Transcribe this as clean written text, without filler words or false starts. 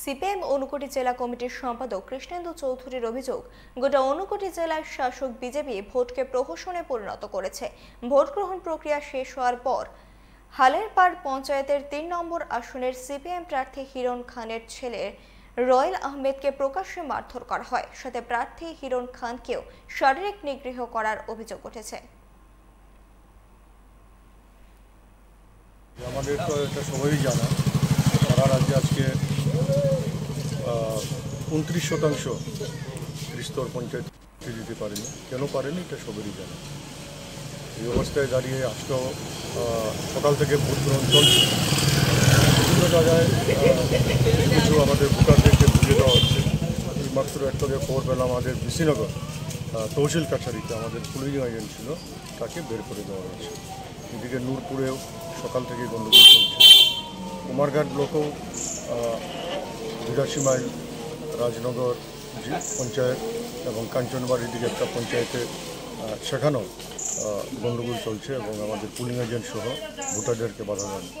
CPM Unakoti জেলা কমিটির সম্পাদক কৃষ্ণেন্দু চৌধুরীর অভিযোগ, গোটা ঊনকোটি জেলার শাসক বিজেপি ভোটকে প্রহসনে পরিণত করেছে। ভোট গ্রহণ প্রক্রিয়া শেষ হওয়ার পর হালেরপাড় পঞ্চায়েতের ৩ নম্বর আসনের সিপিএম প্রার্থী হিরণ খানের ছেলে রয়েল আহমেদকে প্রকাশ্যে মারধর করা হয়, সাথে প্রার্থী হিরণ খানকেও শারীরিক নিগৃহ করার অভিযোগ উঠেছে। আমাদের তো এটা সবাই জানা, সারা রাজ্যে আজকে 29% ত্রিস্তর পঞ্চায়েত দিতে পারেনি। কেন পারেনি এটা সবারই জানা। এই অবস্থায় দাঁড়িয়ে আজকেও সকাল থেকে ভোট গ্রহণ চলছে। বিভিন্ন জায়গায় কিছু আমাদের ভোটারদেরকে বুঝিয়ে দেওয়া হচ্ছে। মাত্র একটা খবর পেলাম, আমাদের বিশিনগর তহসিল কাছারিতে আমাদের পুলিশ এজেন্ট ছিল, তাকে বের করে দেওয়া হয়েছে। এদিকে নূরপুরেও সকাল থেকে গণ্ডগোল চলছে। কুমারঘাট ব্লকেও 82 মাইল রাজনগর পঞ্চায়েত এবং কাঞ্চনবাড়ির দিকে একটা পঞ্চায়েতে সেখানেও গণ্ডগোল চলছে এবং আমাদের পুলিং এজেন্ট সহ ভোটারদেরকে বাধা দেওয়া হচ্ছে।